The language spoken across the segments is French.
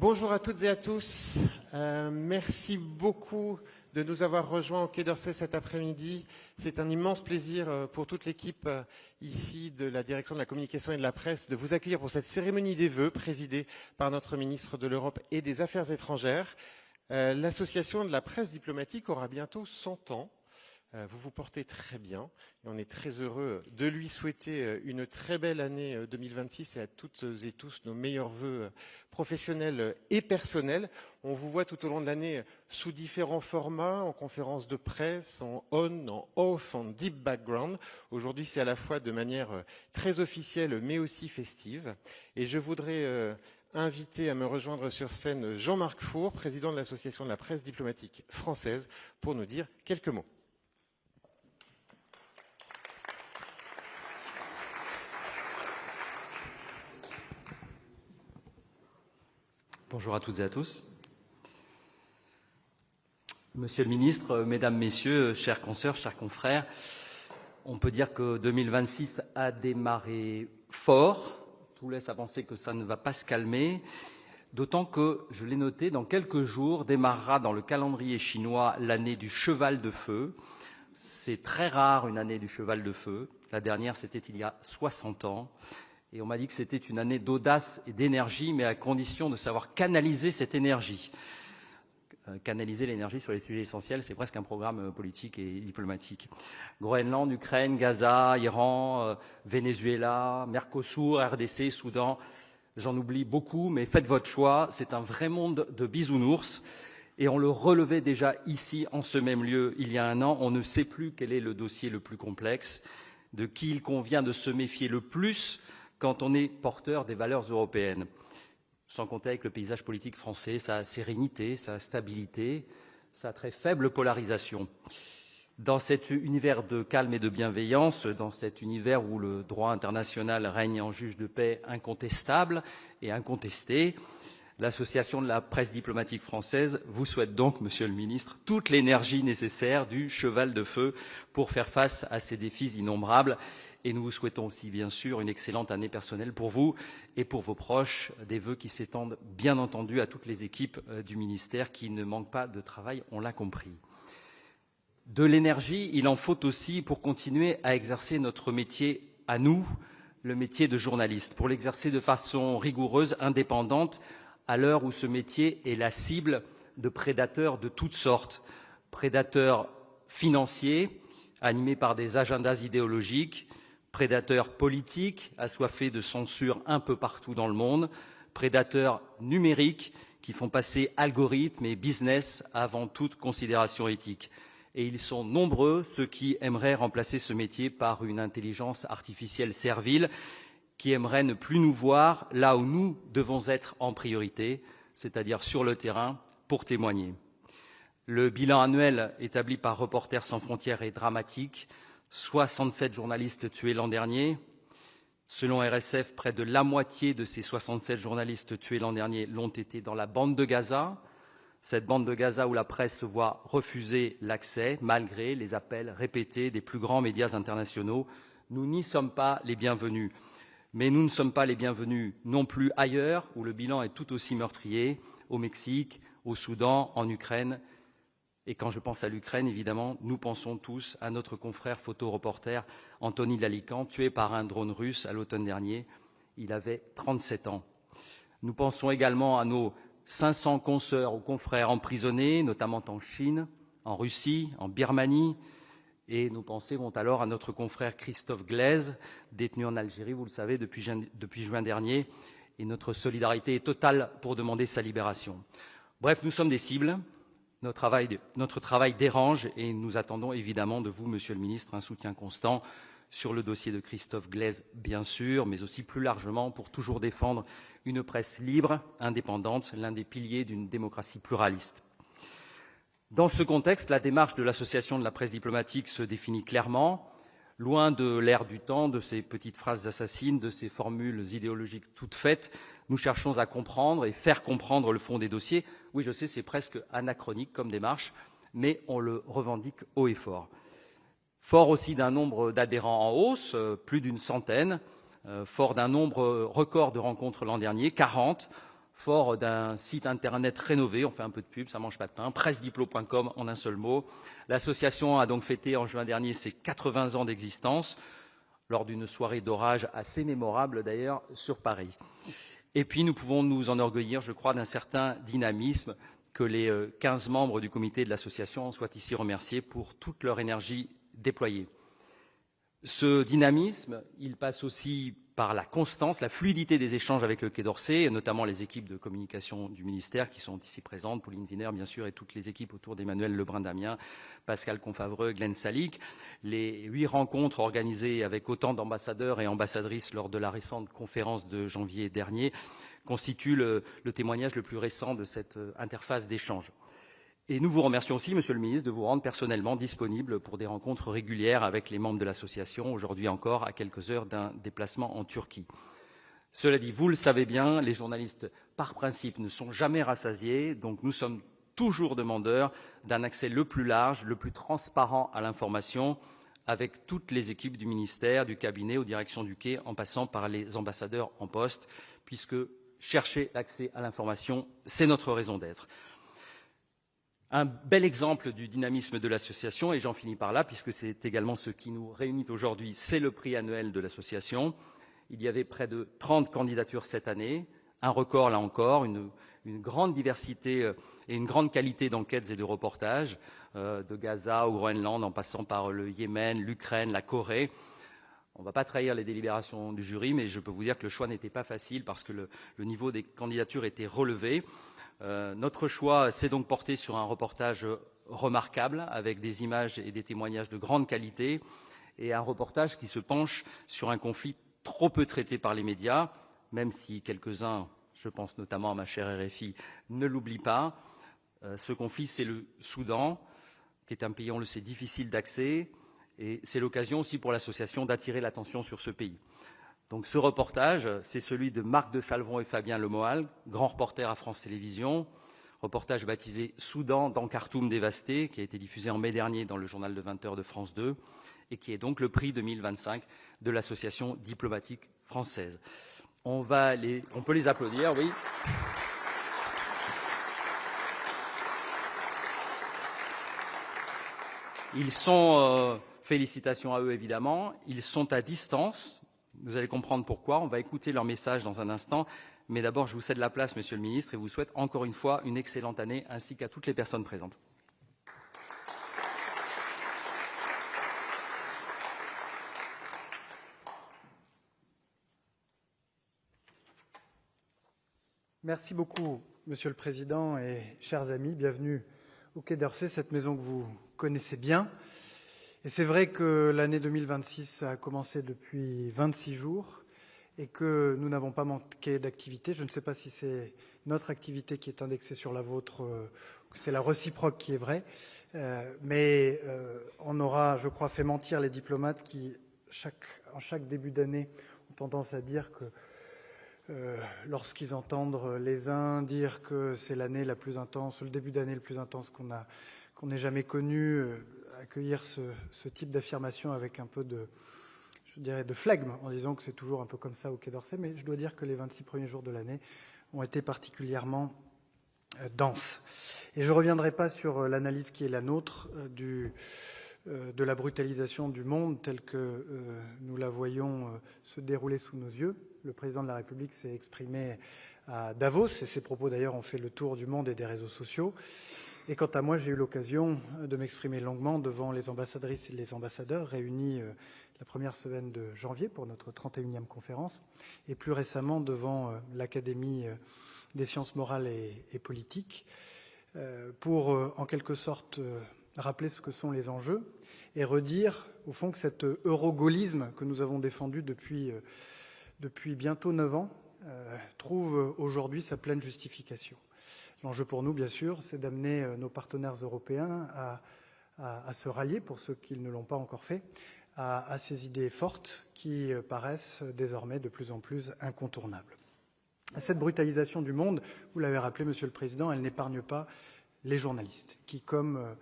Bonjour à toutes et à tous. Merci beaucoup de nous avoir rejoints au Quai d'Orsay cet après-midi. C'est un immense plaisir pour toute l'équipe ici de la Direction de la Communication et de la Presse de vous accueillir pour cette cérémonie des vœux présidée par notre ministre de l'Europe et des Affaires étrangères. L'association de la presse diplomatique aura bientôt 100 ans. Vous vous portez très bien et on est très heureux de lui souhaiter une très belle année 2026 et à toutes et tous nos meilleurs vœux professionnels et personnels. On vous voit tout au long de l'année sous différents formats, en conférences de presse, en on, en off, en deep background. Aujourd'hui, c'est à la fois de manière très officielle mais aussi festive. Et je voudrais inviter à me rejoindre sur scène Jean-Marc Four, président de l'Association de la presse diplomatique française, pour nous dire quelques mots. Bonjour à toutes et à tous. Monsieur le ministre, mesdames, messieurs, chers consoeurs, chers confrères, on peut dire que 2026 a démarré fort. Tout laisse à penser que ça ne va pas se calmer, d'autant que, je l'ai noté, dans quelques jours démarrera dans le calendrier chinois l'année du cheval de feu. C'est très rare une année du cheval de feu. La dernière, c'était il y a 60 ans. Et on m'a dit que c'était une année d'audace et d'énergie, mais à condition de savoir canaliser cette énergie. Canaliser l'énergie sur les sujets essentiels, c'est presque un programme politique et diplomatique. Groenland, Ukraine, Gaza, Iran, Venezuela, Mercosur, RDC, Soudan, j'en oublie beaucoup, mais faites votre choix. C'est un vrai monde de bisounours. Et on le relevait déjà ici, en ce même lieu, il y a un an. On ne sait plus quel est le dossier le plus complexe, de qui il convient de se méfier le plus quand on est porteur des valeurs européennes. Sans compter avec le paysage politique français, sa sérénité, sa stabilité, sa très faible polarisation. Dans cet univers de calme et de bienveillance, dans cet univers où le droit international règne en juge de paix incontestable et incontesté, l'Association de la presse diplomatique française vous souhaite donc, Monsieur le Ministre, toute l'énergie nécessaire du cheval de feu pour faire face à ces défis innombrables. Et nous vous souhaitons aussi, bien sûr, une excellente année personnelle pour vous et pour vos proches, des vœux qui s'étendent, bien entendu, à toutes les équipes du ministère qui ne manquent pas de travail, on l'a compris. De l'énergie, il en faut aussi pour continuer à exercer notre métier à nous, le métier de journaliste, pour l'exercer de façon rigoureuse, indépendante, à l'heure où ce métier est la cible de prédateurs de toutes sortes. Prédateurs financiers, animés par des agendas idéologiques, prédateurs politiques, assoiffés de censure un peu partout dans le monde, prédateurs numériques qui font passer algorithmes et business avant toute considération éthique. Et ils sont nombreux ceux qui aimeraient remplacer ce métier par une intelligence artificielle servile, qui aimeraient ne plus nous voir là où nous devons être en priorité, c'est-à-dire sur le terrain, pour témoigner. Le bilan annuel établi par Reporters sans frontières est dramatique. 67 journalistes tués l'an dernier. Selon RSF, près de la moitié de ces 67 journalistes tués l'an dernier l'ont été dans la bande de Gaza. Cette bande de Gaza où la presse se voit refuser l'accès, malgré les appels répétés des plus grands médias internationaux. Nous n'y sommes pas les bienvenus. Mais nous ne sommes pas les bienvenus non plus ailleurs, où le bilan est tout aussi meurtrier, au Mexique, au Soudan, en Ukraine. Et quand je pense à l'Ukraine, évidemment, nous pensons tous à notre confrère photoreporter Anthony Lalican, tué par un drone russe à l'automne dernier. Il avait 37 ans. Nous pensons également à nos 500 consoeurs ou confrères emprisonnés, notamment en Chine, en Russie, en Birmanie. Et nos pensées vont alors à notre confrère Christophe Glaise, détenu en Algérie, vous le savez, depuis juin dernier. Et notre solidarité est totale pour demander sa libération. Bref, nous sommes des cibles. Notre travail dérange et nous attendons évidemment de vous, Monsieur le Ministre, un soutien constant sur le dossier de Christophe Glaise, bien sûr, mais aussi plus largement pour toujours défendre une presse libre, indépendante, l'un des piliers d'une démocratie pluraliste. Dans ce contexte, la démarche de l'Association de la presse diplomatique se définit clairement, loin de l'ère du temps, de ces petites phrases assassines, de ces formules idéologiques toutes faites. Nous cherchons à comprendre et faire comprendre le fond des dossiers. Oui, je sais, c'est presque anachronique comme démarche, mais on le revendique haut et fort. Fort aussi d'un nombre d'adhérents en hausse, plus d'une centaine, fort d'un nombre record de rencontres l'an dernier, 40, fort d'un site internet rénové, on fait un peu de pub, ça mange pas de pain, pressediplo.com en un seul mot. L'association a donc fêté en juin dernier ses 80 ans d'existence, lors d'une soirée d'orage assez mémorable d'ailleurs sur Paris. Et puis nous pouvons nous enorgueillir, je crois, d'un certain dynamisme, que les 15 membres du comité de l'association soient ici remerciés pour toute leur énergie déployée. Ce dynamisme, il passe aussi par la constance, la fluidité des échanges avec le Quai d'Orsay, et notamment les équipes de communication du ministère qui sont ici présentes, Pauline Wiener bien sûr, et toutes les équipes autour d'Emmanuel Lebrun-Damien, Pascal Confavreux, Glenn Salic. Les 8 rencontres organisées avec autant d'ambassadeurs et ambassadrices lors de la récente conférence de janvier dernier constituent le témoignage le plus récent de cette interface d'échange. Et nous vous remercions aussi, Monsieur le Ministre, de vous rendre personnellement disponible pour des rencontres régulières avec les membres de l'association, aujourd'hui encore à quelques heures d'un déplacement en Turquie. Cela dit, vous le savez bien, les journalistes, par principe, ne sont jamais rassasiés, donc nous sommes toujours demandeurs d'un accès le plus large, le plus transparent à l'information, avec toutes les équipes du ministère, du cabinet, aux directions du Quai, en passant par les ambassadeurs en poste, puisque chercher l'accès à l'information, c'est notre raison d'être. Un bel exemple du dynamisme de l'association, et j'en finis par là, puisque c'est également ce qui nous réunit aujourd'hui, c'est le prix annuel de l'association. Il y avait près de 30 candidatures cette année, un record là encore, une grande diversité et une grande qualité d'enquêtes et de reportages, de Gaza au Groenland, en passant par le Yémen, l'Ukraine, la Corée. On ne va pas trahir les délibérations du jury, mais je peux vous dire que le choix n'était pas facile parce que le niveau des candidatures était relevé. Notre choix s'est donc porté sur un reportage remarquable avec des images et des témoignages de grande qualité et un reportage qui se penche sur un conflit trop peu traité par les médias, même si quelques-uns, je pense notamment à ma chère RFI, ne l'oublient pas. Ce conflit, c'est le Soudan, qui est un pays, on le sait, difficile d'accès, et c'est l'occasion aussi pour l'association d'attirer l'attention sur ce pays. Donc ce reportage, c'est celui de Marc de Chalvon et Fabien Lemoal, grands reporters à France Télévisions, reportage baptisé « Soudan dans Khartoum dévasté », qui a été diffusé en mai dernier dans le journal de 20h de France 2, et qui est donc le prix 2025 de l'Association diplomatique française. On peut les applaudir, oui. Ils sont, félicitations à eux évidemment, ils sont à distance. Vous allez comprendre pourquoi. On va écouter leur message dans un instant. Mais d'abord, je vous cède la place, Monsieur le Ministre, et vous souhaite encore une fois une excellente année, ainsi qu'à toutes les personnes présentes. Merci beaucoup, Monsieur le Président et chers amis. Bienvenue au Quai d'Orsay, cette maison que vous connaissez bien. Et c'est vrai que l'année 2026 a commencé depuis 26 jours et que nous n'avons pas manqué d'activité. Je ne sais pas si c'est notre activité qui est indexée sur la vôtre, que c'est la réciproque qui est vraie, mais on aura, je crois, fait mentir les diplomates qui, en chaque début d'année, ont tendance à dire que lorsqu'ils entendent les uns dire que c'est l'année la plus intense, le début d'année le plus intense qu'on ait jamais connu, accueillir ce type d'affirmation avec un peu de, je dirais, de flegme, en disant que c'est toujours un peu comme ça au Quai d'Orsay, mais je dois dire que les 26 premiers jours de l'année ont été particulièrement denses. Et je ne reviendrai pas sur l'analyse qui est la nôtre de la brutalisation du monde telle que nous la voyons se dérouler sous nos yeux. Le président de la République s'est exprimé à Davos, et ses propos d'ailleurs ont fait le tour du monde et des réseaux sociaux. Et quant à moi, j'ai eu l'occasion de m'exprimer longuement devant les ambassadrices et les ambassadeurs réunis la première semaine de janvier pour notre 31e conférence, et plus récemment devant l'Académie des sciences morales et politiques, pour en quelque sorte rappeler ce que sont les enjeux et redire au fond que cet eurogaullisme que nous avons défendu depuis bientôt 9 ans trouve aujourd'hui sa pleine justification. L'enjeu pour nous, bien sûr, c'est d'amener nos partenaires européens à se rallier, pour ceux qui ne l'ont pas encore fait, à ces idées fortes qui paraissent désormais de plus en plus incontournables. Cette brutalisation du monde, vous l'avez rappelé, Monsieur le Président, elle n'épargne pas les journalistes qui, comme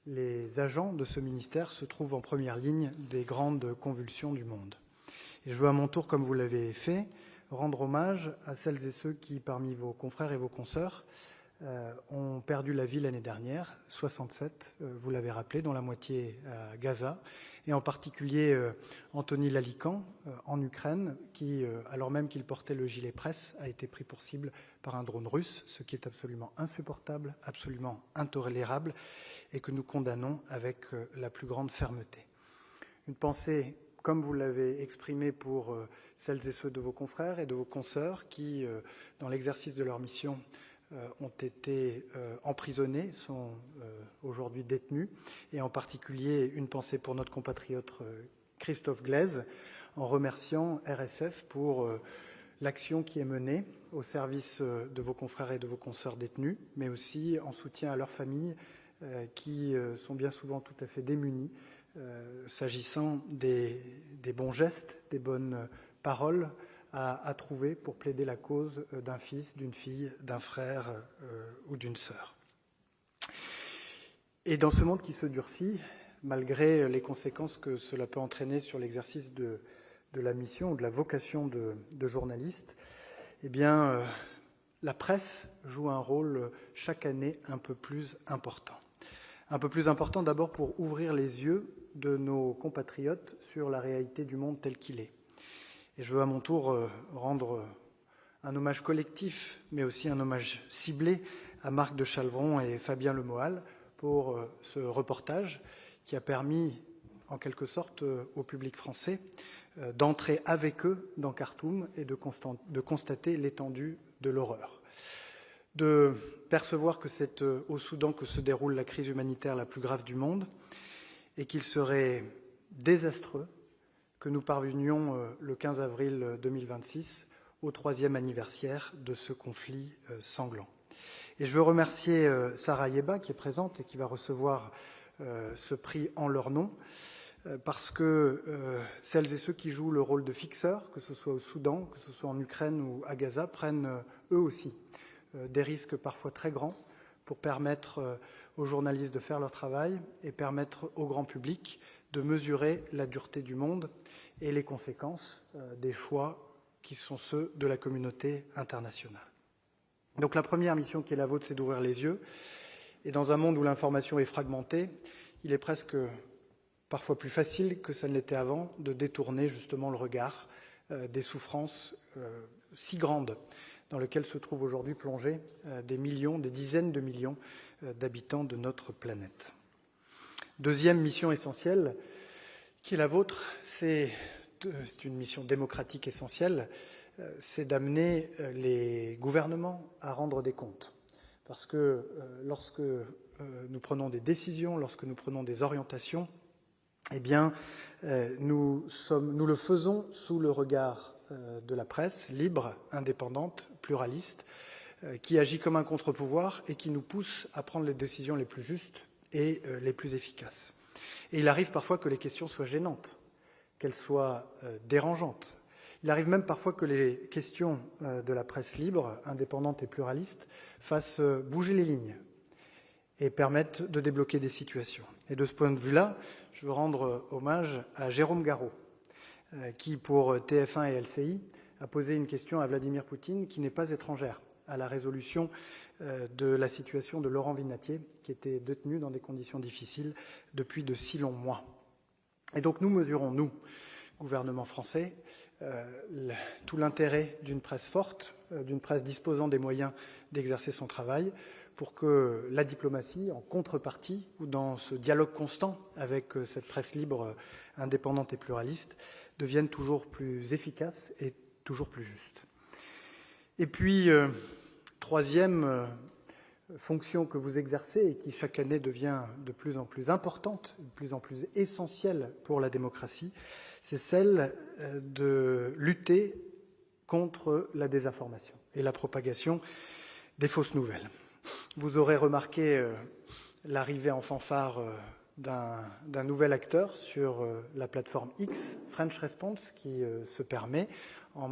les agents de ce ministère, se trouvent en première ligne des grandes convulsions du monde. Et je veux à mon tour, comme vous l'avez fait, rendre hommage à celles et ceux qui, parmi vos confrères et vos consoeurs, ont perdu la vie l'année dernière, 67, vous l'avez rappelé, dont la moitié à Gaza, et en particulier Anthony Lalican en Ukraine, qui, alors même qu'il portait le gilet presse, a été pris pour cible par un drone russe, ce qui est absolument insupportable, absolument intolérable, et que nous condamnons avec la plus grande fermeté. Une pensée, comme vous l'avez exprimé, pour celles et ceux de vos confrères et de vos consoeurs qui, dans l'exercice de leur mission, ont été emprisonnés, sont aujourd'hui détenus, et en particulier une pensée pour notre compatriote Christophe Glaise, en remerciant RSF pour l'action qui est menée au service de vos confrères et de vos consoeurs détenus, mais aussi en soutien à leurs familles qui sont bien souvent tout à fait démunies s'agissant des bons gestes, des bonnes paroles à trouver pour plaider la cause d'un fils, d'une fille, d'un frère ou d'une sœur. Et dans ce monde qui se durcit, malgré les conséquences que cela peut entraîner sur l'exercice de la mission ou de la vocation de journaliste, eh bien, la presse joue un rôle chaque année un peu plus important. Un peu plus important d'abord pour ouvrir les yeux de nos compatriotes sur la réalité du monde tel qu'il est. Et je veux à mon tour rendre un hommage collectif, mais aussi un hommage ciblé à Marc de Chalvron et Fabien Lemoal pour ce reportage qui a permis, en quelque sorte, au public français d'entrer avec eux dans Khartoum et de constater l'étendue de l'horreur. De percevoir que c'est au Soudan que se déroule la crise humanitaire la plus grave du monde et qu'il serait désastreux que nous parvenions le 15 avril 2026 au 3e anniversaire de ce conflit sanglant. Et je veux remercier Sarah Yeba qui est présente et qui va recevoir ce prix en leur nom, parce que celles et ceux qui jouent le rôle de fixeurs, que ce soit au Soudan, que ce soit en Ukraine ou à Gaza, prennent eux aussi des risques parfois très grands pour permettre aux journalistes de faire leur travail et permettre au grand public de mesurer la dureté du monde et les conséquences des choix qui sont ceux de la communauté internationale. Donc la première mission qui est la vôtre, c'est d'ouvrir les yeux. Et dans un monde où l'information est fragmentée, il est presque parfois plus facile que ça ne l'était avant de détourner justement le regard des souffrances si grandes dans lesquelles se trouvent aujourd'hui plongés des millions, des dizaines de millions d'habitants de notre planète. Deuxième mission essentielle qui est la vôtre, c'est une mission démocratique essentielle, c'est d'amener les gouvernements à rendre des comptes. Parce que lorsque nous prenons des décisions, lorsque nous prenons des orientations, eh bien, nous le faisons sous le regard de la presse libre, indépendante, pluraliste, qui agit comme un contre-pouvoir et qui nous pousse à prendre les décisions les plus justes et les plus efficaces. Et il arrive parfois que les questions soient gênantes, qu'elles soient dérangeantes. Il arrive même parfois que les questions de la presse libre, indépendante et pluraliste fassent bouger les lignes et permettent de débloquer des situations. Et de ce point de vue-là, je veux rendre hommage à Jérôme Garraud, qui, pour TF1 et LCI, a posé une question à Vladimir Poutine qui n'est pas étrangère à la résolution de la situation de Laurent Vinatier, qui était détenu dans des conditions difficiles depuis de si longs mois. Et donc nous mesurons, nous, gouvernement français, tout l'intérêt d'une presse forte, d'une presse disposant des moyens d'exercer son travail, pour que la diplomatie, en contrepartie, ou dans ce dialogue constant avec cette presse libre, indépendante et pluraliste, devienne toujours plus efficace et toujours plus juste. Et puis, troisième fonction que vous exercez et qui chaque année devient de plus en plus importante, de plus en plus essentielle pour la démocratie, c'est celle de lutter contre la désinformation et la propagation des fausses nouvelles. Vous aurez remarqué l'arrivée en fanfare d'un nouvel acteur sur la plateforme X, French Response, qui se permet, en